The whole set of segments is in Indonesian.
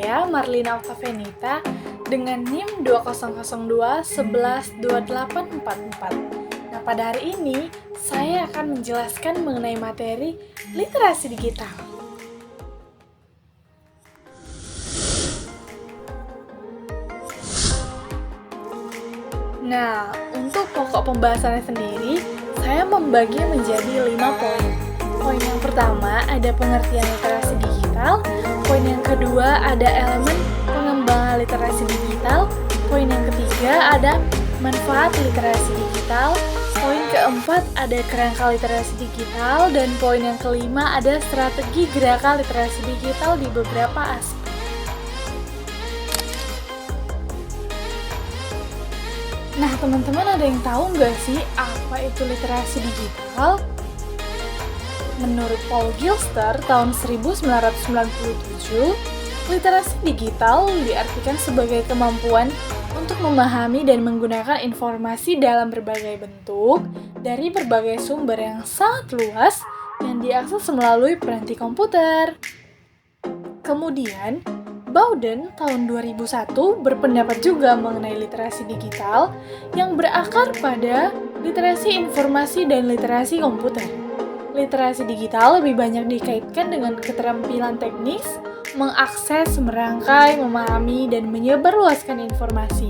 saya, Marlina Octavenita, dengan NIM 2002112844. Nah, pada hari ini, saya akan menjelaskan mengenai materi literasi digital. Nah, untuk pokok pembahasannya sendiri, saya membagi menjadi 5 poin. Poin yang pertama ada pengertian literasi digital, poin yang kedua ada elemen pengembangan literasi digital, poin yang ketiga ada manfaat literasi digital, poin keempat ada kerangka literasi digital, dan poin yang kelima ada strategi gerakan literasi digital di beberapa aspek. Nah, teman-teman ada yang tahu nggak sih apa itu literasi digital? Menurut Paul Gilster tahun 1997, literasi digital diartikan sebagai kemampuan untuk memahami dan menggunakan informasi dalam berbagai bentuk dari berbagai sumber yang sangat luas yang diakses melalui peranti komputer. Kemudian, Bowden tahun 2001 berpendapat juga mengenai literasi digital yang berakar pada literasi informasi dan literasi komputer. Literasi digital lebih banyak dikaitkan dengan keterampilan teknis, mengakses, merangkai, memahami, dan menyebarluaskan informasi.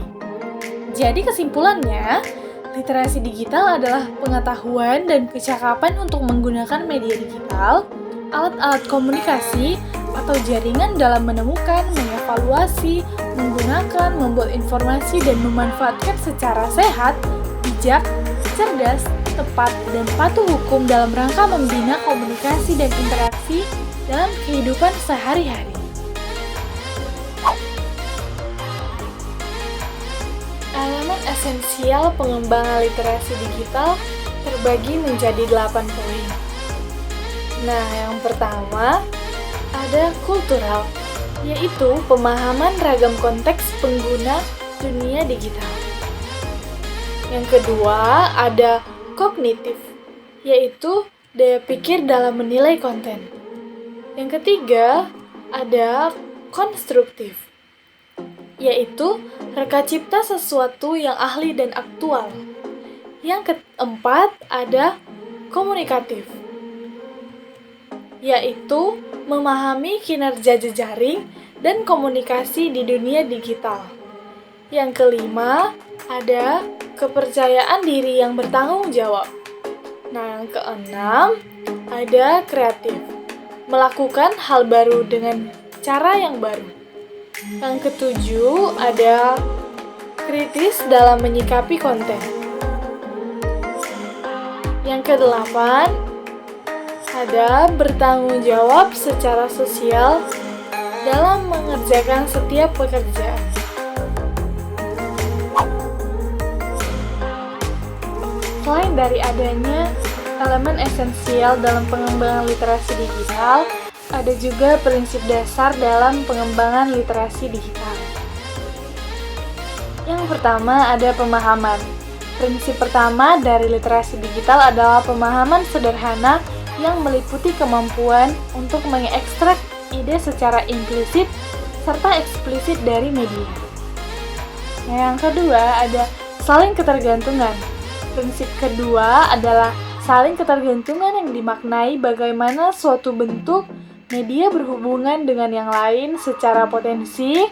Jadi kesimpulannya, literasi digital adalah pengetahuan dan kecakapan untuk menggunakan media digital, alat-alat komunikasi, atau jaringan dalam menemukan, mengevaluasi, menggunakan, membuat informasi, dan memanfaatkan secara sehat, bijak, cerdas, tepat, dan patuh hukum dalam rangka membina komunikasi dan interaksi dalam kehidupan sehari-hari. Elemen esensial pengembangan literasi digital terbagi menjadi 8 poin. Nah, yang pertama ada kultural, yaitu pemahaman ragam konteks pengguna dunia digital. Yang kedua ada kognitif, yaitu daya pikir dalam menilai konten. Yang ketiga ada konstruktif, yaitu reka cipta sesuatu yang ahli dan aktual. Yang keempat ada komunikatif, yaitu memahami kinerja jejaring dan komunikasi di dunia digital. Yang kelima ada kepercayaan diri yang bertanggung jawab. Nah, yang keenam ada kreatif, melakukan hal baru dengan cara yang baru. Yang ketujuh ada kritis dalam menyikapi konten. Yang kedelapan ada bertanggung jawab secara sosial dalam mengerjakan setiap pekerjaan. Selain dari adanya elemen esensial dalam pengembangan literasi digital, ada juga prinsip dasar dalam pengembangan literasi digital. Yang pertama ada pemahaman. Prinsip pertama dari literasi digital adalah pemahaman sederhana yang meliputi kemampuan untuk mengekstrak ide secara implisit serta eksplisit dari media. Yang kedua ada saling ketergantungan. Prinsip kedua adalah saling ketergantungan yang dimaknai bagaimana suatu bentuk media berhubungan dengan yang lain secara potensi,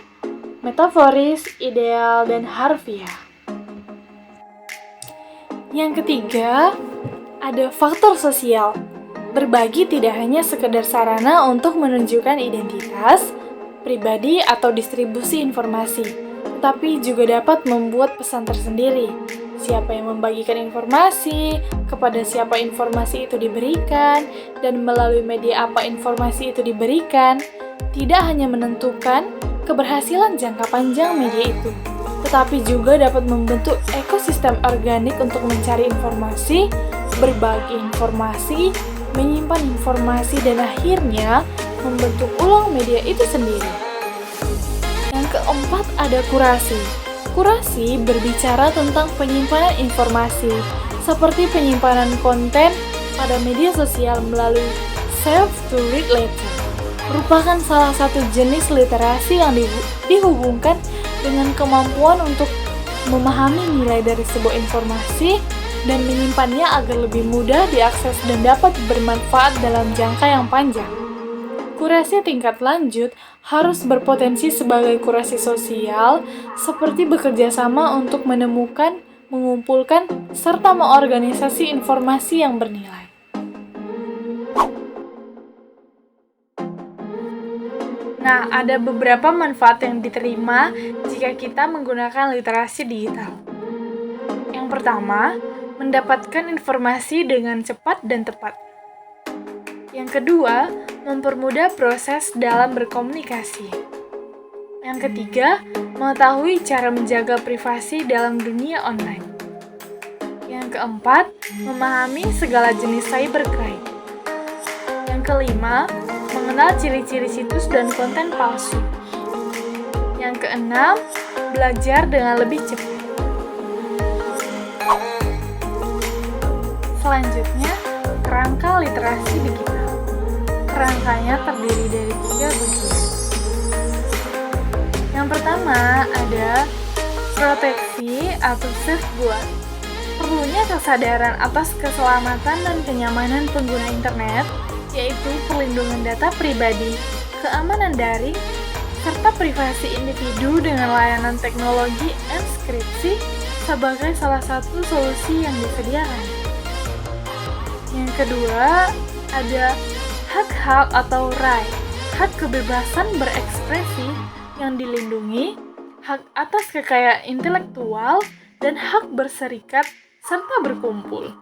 metaforis, ideal, dan harfiah. Yang ketiga, ada faktor sosial. Berbagi tidak hanya sekedar sarana untuk menunjukkan identitas, pribadi, atau distribusi informasi, tetapi juga dapat membuat pesan tersendiri. Siapa yang membagikan informasi, kepada siapa informasi itu diberikan, dan melalui media apa informasi itu diberikan, tidak hanya menentukan keberhasilan jangka panjang media itu, tetapi juga dapat membentuk ekosistem organik untuk mencari informasi, berbagi informasi, menyimpan informasi, dan akhirnya membentuk ulang media itu sendiri. Yang keempat ada kurasi. Kurasi berbicara tentang penyimpanan informasi, seperti penyimpanan konten pada media sosial melalui save to read later. merupakan salah satu jenis literasi yang dihubungkan dengan kemampuan untuk memahami nilai dari sebuah informasi dan menyimpannya agar lebih mudah diakses dan dapat bermanfaat dalam jangka yang panjang. Kurasi tingkat lanjut harus berpotensi sebagai kurasi sosial, seperti bekerja sama untuk menemukan, mengumpulkan, serta mengorganisasi informasi yang bernilai. Nah, ada beberapa manfaat yang diterima jika kita menggunakan literasi digital. Yang pertama, mendapatkan informasi dengan cepat dan tepat. Yang kedua, mempermudah proses dalam berkomunikasi. Yang ketiga, mengetahui cara menjaga privasi dalam dunia online. Yang keempat, memahami segala jenis cybercrime. Yang kelima, mengenal ciri-ciri situs dan konten palsu. Yang keenam, belajar dengan lebih cepat. Selanjutnya, kerangka literasi digital. Kerangkanya terdiri dari 3 bagian. Yang pertama ada proteksi atau safeguard. Perlunya kesadaran atas keselamatan dan kenyamanan pengguna internet, yaitu perlindungan data pribadi, keamanan daring, serta privasi individu dengan layanan teknologi enkripsi sebagai salah satu solusi yang disediakan. Yang kedua, ada hak-hak atau right, hak kebebasan berekspresi yang dilindungi, hak atas kekayaan intelektual, dan hak berserikat serta berkumpul.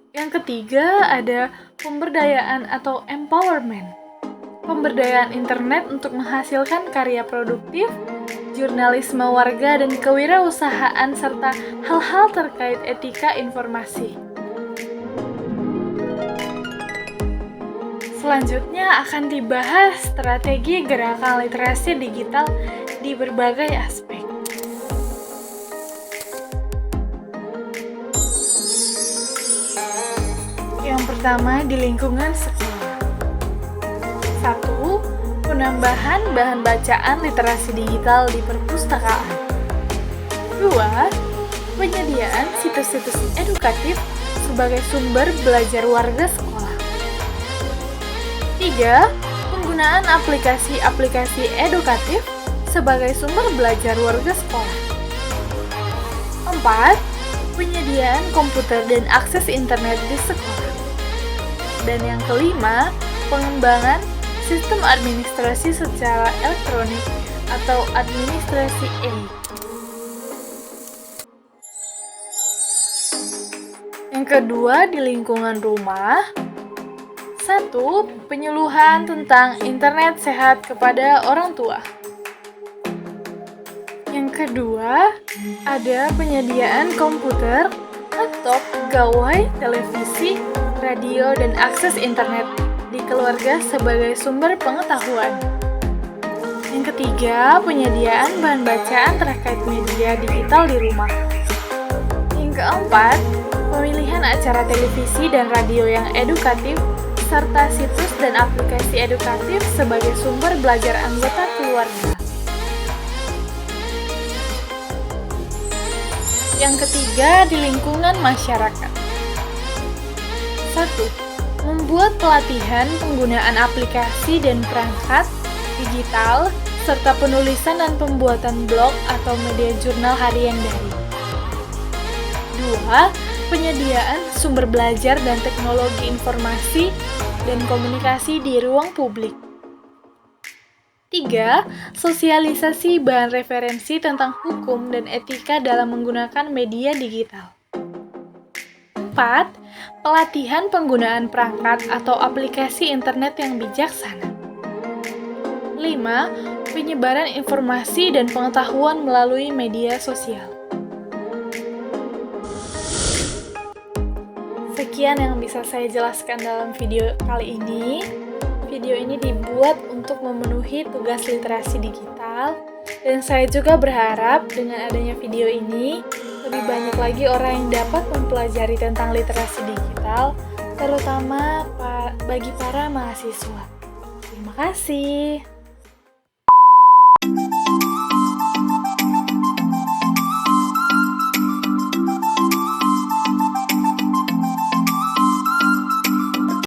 Yang ketiga, ada pemberdayaan atau empowerment. Pemberdayaan internet untuk menghasilkan karya produktif, jurnalisme warga, dan kewirausahaan, serta hal-hal terkait etika informasi. Selanjutnya akan dibahas strategi gerakan literasi digital di berbagai aspek. Yang pertama, di lingkungan sekolah. 1. Penambahan bahan bacaan literasi digital di perpustakaan. 2. Penyediaan situs-situs edukatif sebagai sumber belajar warga sekolah. 3. Penggunaan aplikasi-aplikasi edukatif sebagai sumber belajar warga sekolah. 4. Penyediaan komputer dan akses internet di sekolah. Dan yang kelima, pengembangan sistem administrasi secara elektronik atau administrasi elit. Yang kedua, di lingkungan rumah. 1. Penyuluhan tentang internet sehat kepada orang tua. Yang kedua, ada penyediaan komputer, laptop, gawai, televisi, radio, dan akses internet di keluarga sebagai sumber pengetahuan. Yang ketiga, penyediaan bahan bacaan terkait media digital di rumah. Yang keempat, pemilihan acara televisi dan radio yang edukatif, serta situs dan aplikasi edukatif sebagai sumber belajar anggota keluarga. Yang ketiga, di lingkungan masyarakat. 1. Membuat pelatihan penggunaan aplikasi dan perangkat digital, serta penulisan dan pembuatan blog atau media jurnal harian daring. 2. Penyediaan sumber belajar dan teknologi informasi dan komunikasi di ruang publik. 3. Sosialisasi bahan referensi tentang hukum dan etika dalam menggunakan media digital. 4. Pelatihan penggunaan perangkat atau aplikasi internet yang bijaksana. 5. Penyebaran informasi dan pengetahuan melalui media sosial. Sekian yang bisa saya jelaskan dalam video kali ini. Video ini dibuat untuk memenuhi tugas literasi digital, dan saya juga berharap dengan adanya video ini, lebih banyak lagi orang yang dapat mempelajari tentang literasi digital, terutama bagi para mahasiswa. Terima kasih.